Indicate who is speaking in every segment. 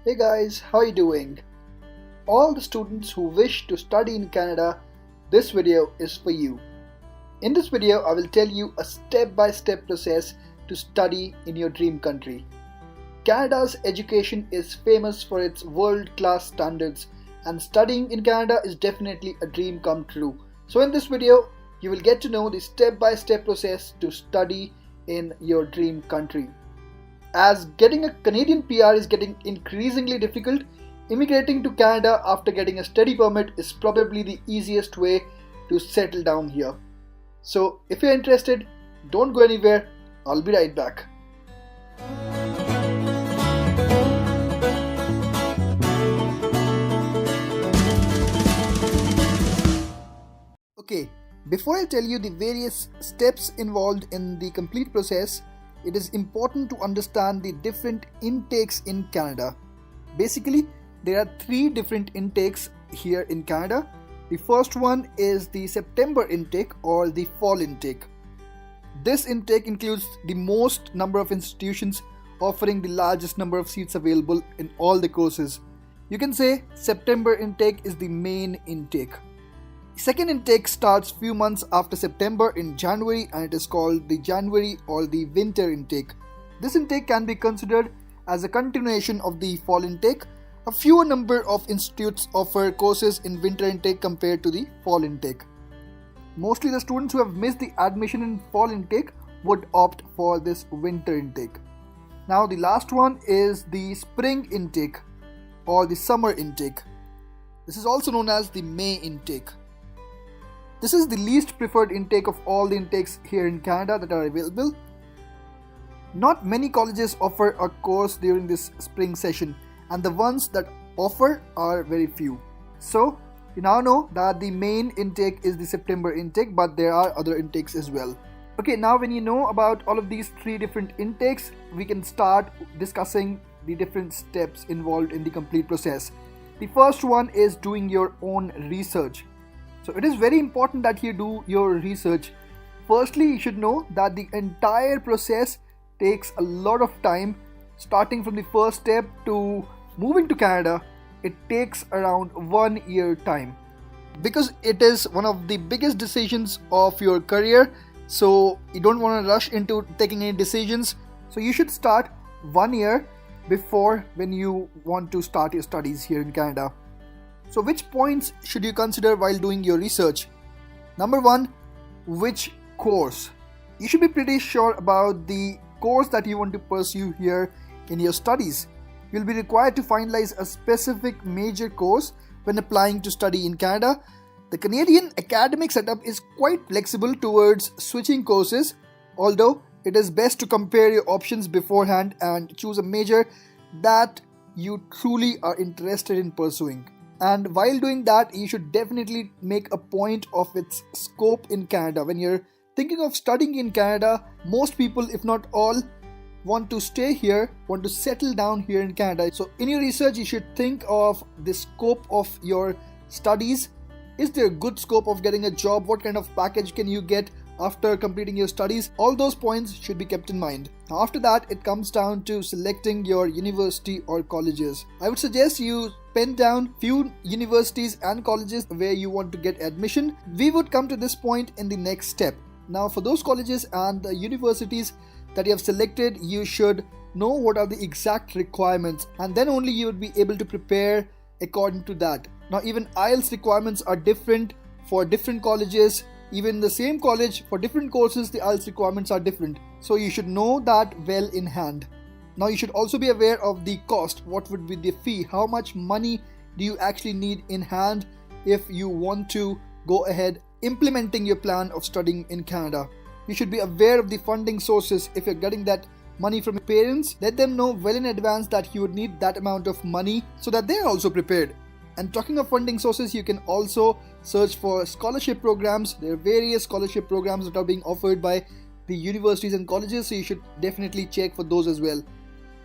Speaker 1: Hey guys, how are you doing? All the students who wish to study in Canada, this video is for you. In this video, I will tell you a step-by-step process to study in your dream country. Canada's education is famous for its world-class standards, and studying in Canada is definitely a dream come true. So in this video, you will get to know the step-by-step process to study in your dream country. As getting a Canadian PR is getting increasingly difficult, immigrating to Canada after getting a study permit is probably the easiest way to settle down here. So if you're interested, don't go anywhere, I'll be right back. Okay, before I tell you the various steps involved in the complete process, it is important to understand the different intakes in Canada. Basically, there are three different intakes here in Canada. The first one is the September intake or the fall intake. This intake includes the most number of institutions offering the largest number of seats available in all the courses. You can say September intake is the main intake. Second intake starts few months after September in January, and it is called the January or the winter intake. This intake can be considered as a continuation of the fall intake. A fewer number of institutes offer courses in winter intake compared to the fall intake. Mostly the students who have missed the admission in fall intake would opt for this winter intake. Now the last one is the spring intake or the summer intake. This is also known as the May intake. This is the least preferred intake of all the intakes here in Canada that are available. Not many colleges offer a course during this spring session, and the ones that offer are very few. So, you now know that the main intake is the September intake, but there are other intakes as well. Okay, now when you know about all of these three different intakes, we can start discussing the different steps involved in the complete process. The first one is doing your own research. So it is very important that you do your research. Firstly, you should know that the entire process takes a lot of time. Starting from the first step to moving to Canada, it takes around 1 year time. Because it is one of the biggest decisions of your career, so you don't want to rush into taking any decisions. So you should start 1 year before when you want to start your studies here in Canada. So which points should you consider while doing your research? Number one, which course? You should be pretty sure about the course that you want to pursue here in your studies. You'll be required to finalize a specific major course when applying to study in Canada. The Canadian academic setup is quite flexible towards switching courses, although it is best to compare your options beforehand and choose a major that you truly are interested in pursuing. And while doing that, you should definitely make a point of its scope in Canada. When you're thinking of studying in Canada, most people, if not all, want to stay here, want to settle down here in Canada. So in your research, you should think of the scope of your studies. Is there a good scope of getting a job? What kind of package can you get after completing your studies? All those points should be kept in mind. Now after that, it comes down to selecting your university or colleges. I would suggest you pen down few universities and colleges where you want to get admission. We would come to this point in the next step. Now for those colleges and the universities that you have selected, you should know what are the exact requirements, and then only you would be able to prepare according to that. Now even IELTS requirements are different for different colleges. Even the same college, for different courses, the IELTS requirements are different. So you should know that well in hand. Now you should also be aware of the cost. What would be the fee? How much money do you actually need in hand if you want to go ahead implementing your plan of studying in Canada? You should be aware of the funding sources. If you're getting that money from your parents, let them know well in advance that you would need that amount of money so that they're also prepared. And talking of funding sources, you can also search for scholarship programs. There are various scholarship programs that are being offered by the universities and colleges, so you should definitely check for those as well.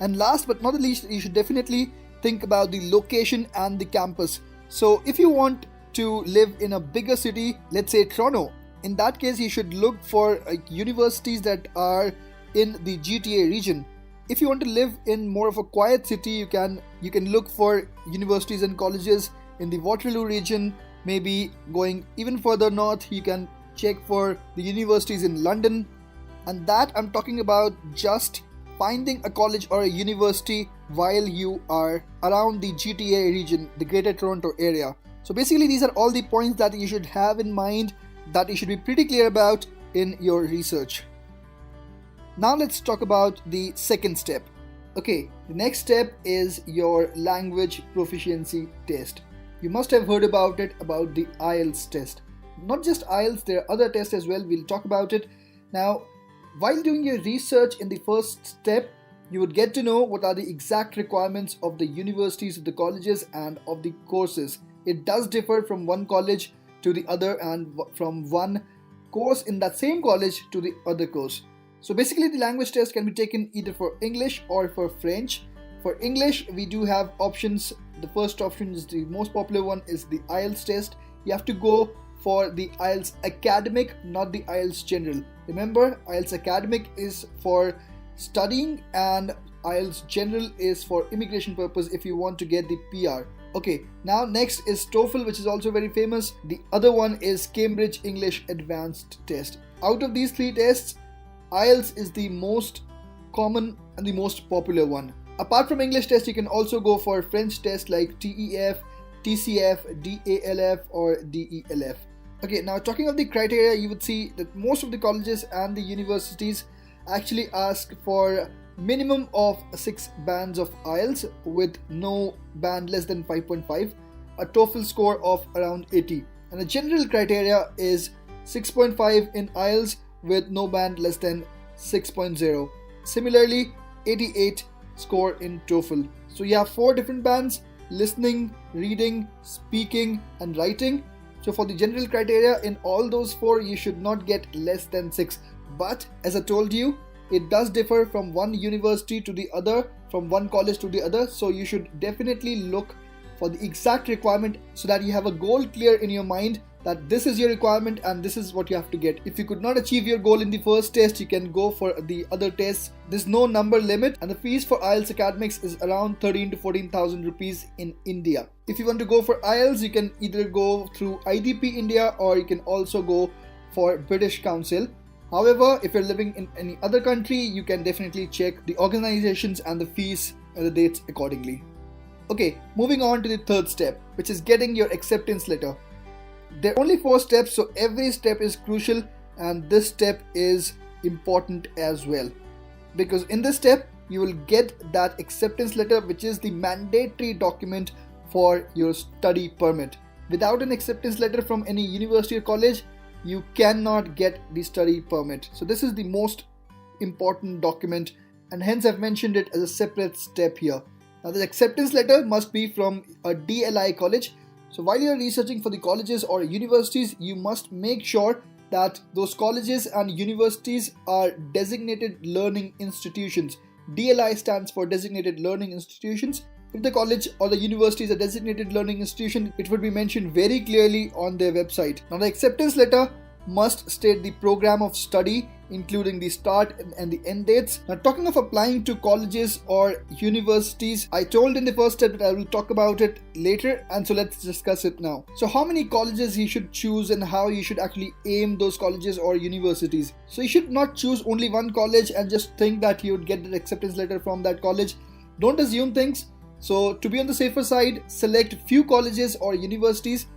Speaker 1: And last but not the least, you should definitely think about the location and the campus. So if you want to live in a bigger city, let's say Toronto, in that case you should look for universities that are in the GTA region. If you want to live in more of a quiet city, you can look for universities and colleges in the Waterloo region. Maybe going even further north, you can check for the universities in London. And that I'm talking about just finding a college or a university while you are around the GTA region, the Greater Toronto area. So basically these are all the points that you should have in mind, that you should be pretty clear about in your research. Now let's talk about the second step. Okay, the next step is your language proficiency test. You must have heard about it, about the IELTS test. Not just IELTS, there are other tests as well. We'll talk about it. Now, while doing your research in the first step, you would get to know what are the exact requirements of the universities, of the colleges, and of the courses. It does differ from one college to the other and from one course in that same college to the other course. So basically the language test can be taken either for English or for French. For English, we do have options. The first option is the most popular one, is the IELTS test. You have to go for the IELTS Academic, not the IELTS General. Remember, IELTS Academic is for studying and IELTS General is for immigration purpose if you want to get the PR. Okay, now next is TOEFL, which is also very famous. The other one is Cambridge English Advanced Test. Out of these three tests, IELTS is the most common and the most popular one. Apart from English test, you can also go for French tests like TEF, TCF, DALF or DELF. Okay, now talking of the criteria, you would see that most of the colleges and the universities actually ask for minimum of 6 bands of IELTS with no band less than 5.5, a TOEFL score of around 80, and the general criteria is 6.5 in IELTS with no band less than 6.0. Similarly, 88 score in TOEFL. So you have 4 different bands: listening, reading, speaking and writing. So for the general criteria, in all those 4 you should not get less than 6. But as I told you, it does differ from one university to the other, from one college to the other. So you should definitely look for the exact requirement so that you have a goal clear in your mind that this is your requirement and this is what you have to get. If you could not achieve your goal in the first test, you can go for the other tests. There's no number limit, and the fees for IELTS Academics is around 13 to 14,000 rupees in India. If you want to go for IELTS, you can either go through IDP India or you can also go for British Council. However, if you're living in any other country, you can definitely check the organizations and the fees and the dates accordingly. Okay, moving on to the third step, which is getting your acceptance letter. There are only 4 steps, so every step is crucial, and this step is important as well, because in this step you will get that acceptance letter, which is the mandatory document for your study permit. Without an acceptance letter from any university or college, you cannot get the study permit. So this is the most important document, and hence I've mentioned it as a separate step here. Now the acceptance letter must be from a DLI college. So while you are researching for the colleges or universities, you must make sure that those colleges and universities are designated learning institutions. DLI stands for Designated Learning Institutions. If the college or the university is a designated learning institution, it would be mentioned very clearly on their website. Now the acceptance letter must state the program of study, including the start and the end dates. Now talking of applying to colleges or universities, I told in the first step that I will talk about it later, and so let's discuss it now. So how many colleges you should choose and how you should actually aim those colleges or universities. So you should not choose only one college and just think that you would get the acceptance letter from that college. Don't assume things. So to be on the safer side, select few colleges or universities.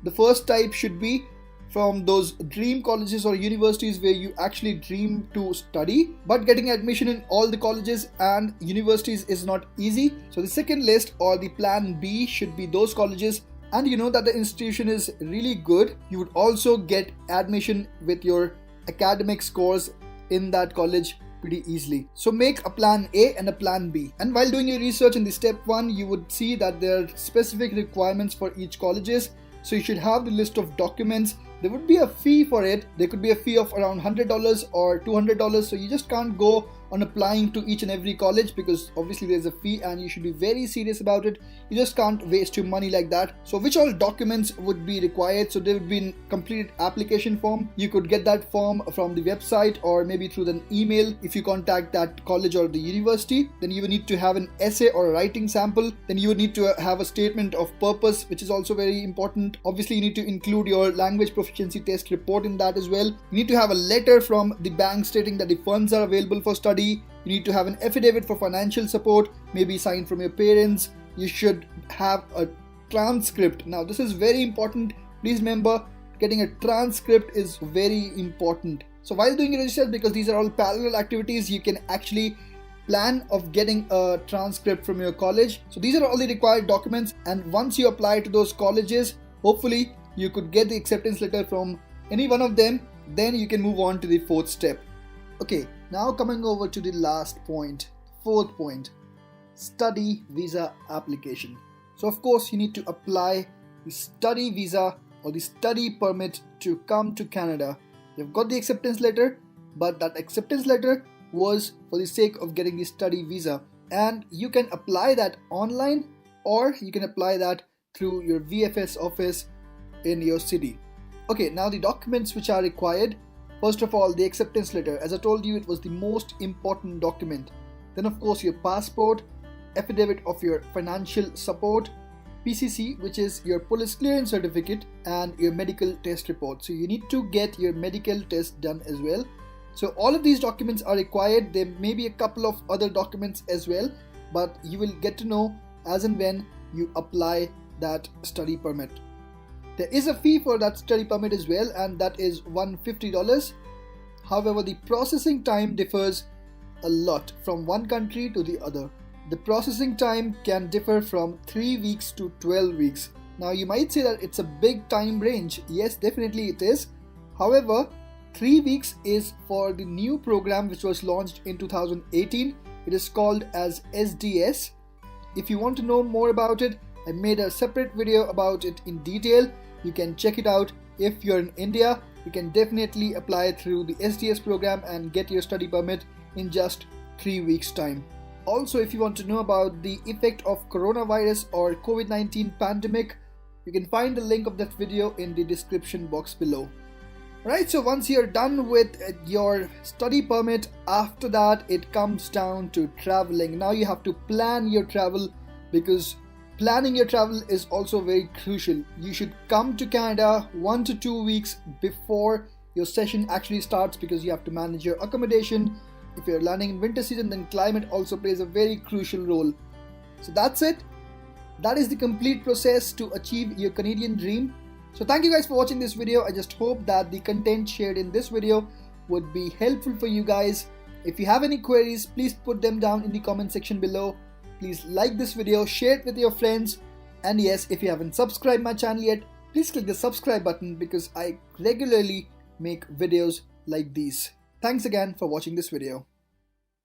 Speaker 1: The first type should be from those dream colleges or universities where you actually dream to study, but getting admission in all the colleges and universities is not easy. So the second list or the plan B should be those colleges, and you know that the institution is really good. You would also get admission with your academic scores in that college pretty easily. So make a plan A and a plan B. And while doing your research in the step 1, you would see that there are specific requirements for each colleges. So you should have the list of documents. There would be a fee for it. There could be a fee of around $100 or $200. So you just can't go on applying to each and every college, because obviously there's a fee and you should be very serious about it. You just can't waste your money like that. So which all documents would be required? So there would be a completed application form. You could get that form from the website or maybe through an email if you contact that college or the university. Then you would need to have an essay or a writing sample. Then you would need to have a statement of purpose, which is also very important. Obviously you need to include your language proficiency test report in that as well. You need to have a letter from the bank stating that the funds are available for study. You need to have an affidavit for financial support, maybe signed from your parents. You should have a transcript. Now this is very important. Please remember, getting a transcript is very important. So while doing register, because these are all parallel activities, you can actually plan of getting a transcript from your college. So these are all the required documents, and once you apply to those colleges, hopefully you could get the acceptance letter from any one of them. Then you can move on to the fourth step. Okay, now coming over to the last point, fourth point, study visa application. So of course you need to apply the study visa or the study permit to come to Canada. You've got the acceptance letter, but that acceptance letter was for the sake of getting the study visa, and you can apply that online or you can apply that through your VFS office in your city. Okay, now the documents which are required. First of all, the acceptance letter. As I told you, it was the most important document. Then of course your passport, affidavit of your financial support, PCC, which is your police clearance certificate, and your medical test report. So you need to get your medical test done as well. So all of these documents are required. There may be a couple of other documents as well, but you will get to know as and when you apply that study permit. There is a fee for that study permit as well, and that is $150. However, the processing time differs a lot from one country to the other. The processing time can differ from 3 weeks to 12 weeks. Now you might say that it's a big time range. Yes, definitely it is. However, 3 weeks is for the new program which was launched in 2018. It is called as SDS. If you want to know more about it, I made a separate video about it in detail. You can check it out. If you're in India, you can definitely apply through the SDS program and get your study permit in just 3 weeks time. Also, if you want to know about the effect of coronavirus or COVID-19 pandemic, you can find the link of that video in the description box below. Right, so once you're done with your study permit, after that it comes down to traveling. Now you have to plan your travel, because planning your travel is also very crucial. You should come to Canada 1 to 2 weeks before your session actually starts, because you have to manage your accommodation. If you're landing in winter season, then climate also plays a very crucial role. So that's it. That is the complete process to achieve your Canadian dream. So thank you guys for watching this video. I just hope that the content shared in this video would be helpful for you guys. If you have any queries, please put them down in the comment section below. Please like this video, share it with your friends, and yes, if you haven't subscribed my channel yet, please click the subscribe button, because I regularly make videos like these. Thanks again for watching this video.